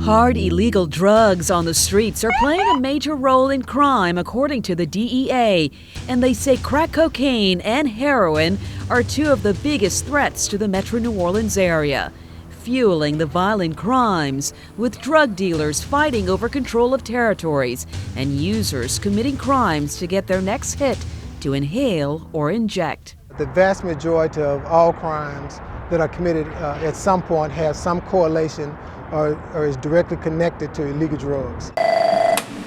Hard illegal drugs on the streets are playing a major role in crime, according to the DEA. And they say crack cocaine and heroin are two of the biggest threats to the Metro New Orleans area, fueling the violent crimes, with drug dealers fighting over control of territories and users committing crimes to get their next hit to inhale or inject. The vast majority of all crimes that are committed at some point have some correlation or is directly connected to illegal drugs.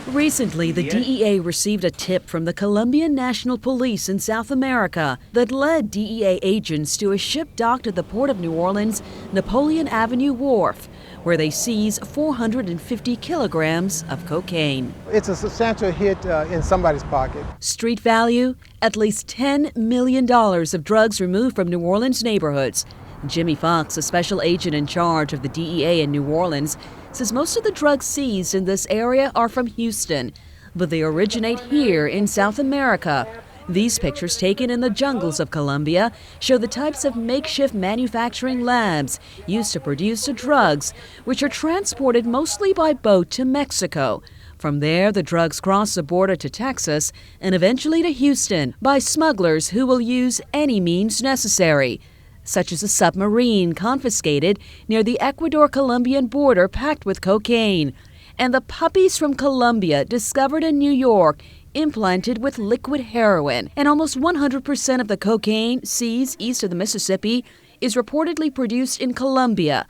Recently, the DEA received a tip from the Colombian National Police in South America that led DEA agents to a ship docked at the port of New Orleans' Napoleon Avenue Wharf, where they seize 450 kilograms of cocaine. It's a substantial hit in somebody's pocket. Street value, at least $10 million of drugs removed from New Orleans neighborhoods. Jimmy Fox, a special agent in charge of the DEA in New Orleans, says most of the drugs seized in this area are from Houston, but they originate here in South America. These pictures taken in the jungles of Colombia show the types of makeshift manufacturing labs used to produce the drugs, which are transported mostly by boat to Mexico. From there, the drugs cross the border to Texas and eventually to Houston by smugglers who will use any means necessary, such as a submarine confiscated near the Ecuador-Colombian border packed with cocaine, and the puppies from Colombia discovered in New York implanted with liquid heroin. And almost 100% of the cocaine seized east of the Mississippi is reportedly produced in Colombia.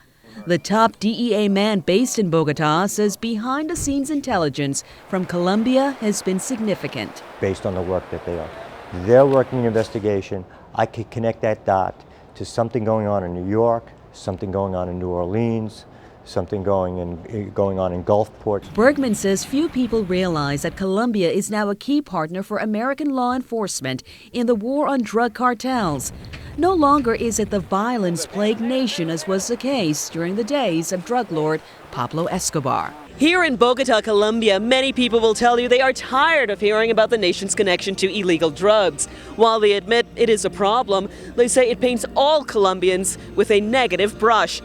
The top DEA man based in Bogota says behind-the-scenes intelligence from Colombia has been significant. Based on the work that they're working an investigation, I could connect that dot to something going on in New York, something going on in New Orleans, something going on in Gulfport. Bergman says few people realize that Colombia is now a key partner for American law enforcement in the war on drug cartels. No longer is it the violence-plagued nation as was the case during the days of drug lord Pablo Escobar. Here in Bogota, Colombia, many people will tell you they are tired of hearing about the nation's connection to illegal drugs. While they admit it is a problem, they say it paints all Colombians with a negative brush.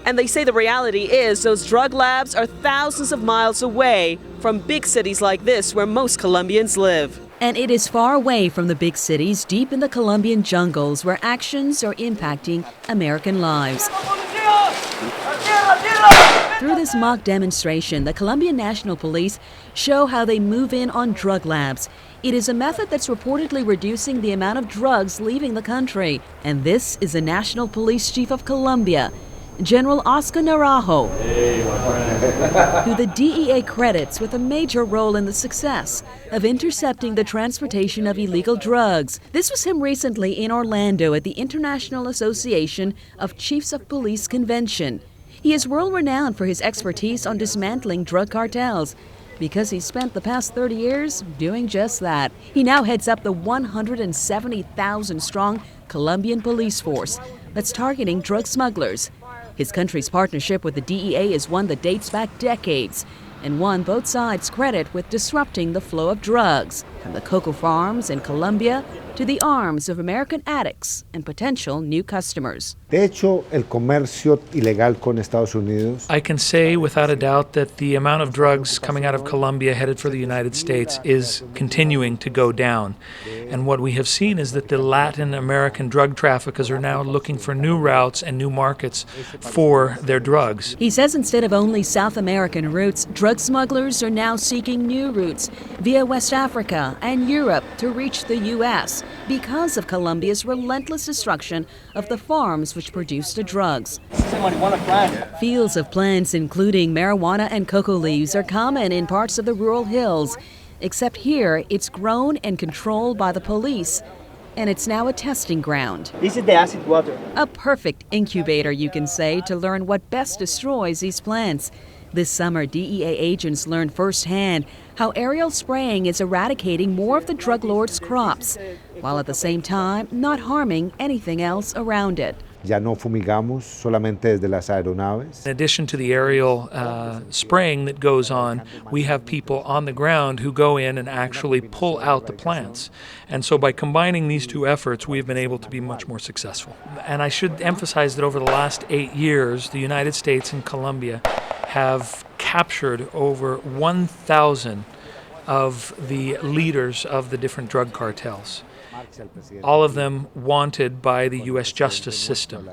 And they say the reality is those drug labs are thousands of miles away from big cities like this where most Colombians live. And it is far away from the big cities, deep in the Colombian jungles where actions are impacting American lives. Through this mock demonstration, the Colombian National Police show how they move in on drug labs. It is a method that's reportedly reducing the amount of drugs leaving the country. And this is the National Police Chief of Colombia, General Oscar Naranjo, who the DEA credits with a major role in the success of intercepting the transportation of illegal drugs. This was him recently in Orlando at the International Association of Chiefs of Police Convention. He is world-renowned for his expertise on dismantling drug cartels, because he spent the past 30 years doing just that. He now heads up the 170,000-strong Colombian police force that's targeting drug smugglers. His country's partnership with the DEA is one that dates back decades, and one both sides credit with disrupting the flow of drugs, from the cocoa farms in Colombia to the arms of American addicts and potential new customers. De hecho, el comercio ilegal con Estados Unidos. I can say without a doubt that the amount of drugs coming out of Colombia headed for the United States is continuing to go down. And what we have seen is that the Latin American drug traffickers are now looking for new routes and new markets for their drugs. He says instead of only South American routes, drug smugglers are now seeking new routes via West Africa and Europe to reach the U.S. because of Colombia's relentless destruction of the farms which produce the drugs. Fields of plants, including marijuana and cocoa leaves, are common in parts of the rural hills, except here it's grown and controlled by the police, and it's now a testing ground. This is the acid water. A perfect incubator, you can say, to learn what best destroys these plants. This summer, DEA agents learned firsthand how aerial spraying is eradicating more of the drug lord's crops, while at the same time not harming anything else around it. Ya no fumigamos solamente desde las aeronaves. In addition to the aerial spraying that goes on, we have people on the ground who go in and actually pull out the plants. And so by combining these two efforts, we've been able to be much more successful. And I should emphasize that over the last 8 years, the United States and Colombia have captured over 1,000 of the leaders of the different drug cartels. All of them wanted by the U.S. justice system,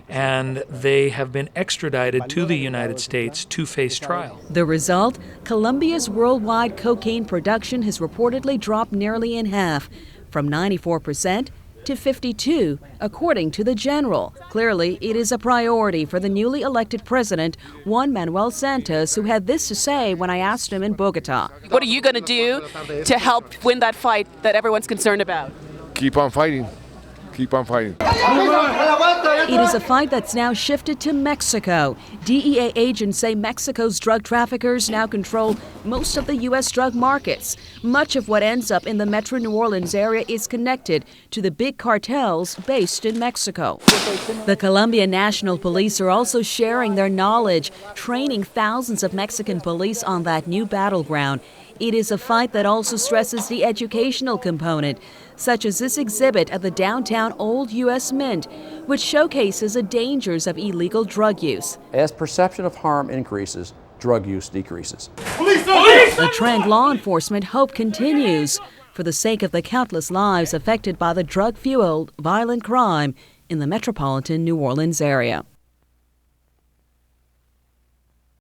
and they have been extradited to the United States to face trial. The result? Colombia's worldwide cocaine production has reportedly dropped nearly in half, from 94% to 52%, according to the general. Clearly, it is a priority for the newly elected president, Juan Manuel Santos, who had this to say when I asked him in Bogota. What are you going to do to help win that fight that everyone's concerned about? Keep on fighting. Keep on fighting. It is a fight that's now shifted to Mexico. DEA agents say Mexico's drug traffickers now control most of the U.S. drug markets. Much of what ends up in the Metro New Orleans area is connected to the big cartels based in Mexico. The Colombian National Police are also sharing their knowledge, training thousands of Mexican police on that new battleground. It is a fight that also stresses the educational component, such as this exhibit at the downtown Old U.S. Mint, which showcases the dangers of illegal drug use. As perception of harm increases, drug use decreases. A trend law enforcement hope continues for the sake of the countless lives affected by the drug-fueled violent crime in the metropolitan New Orleans area.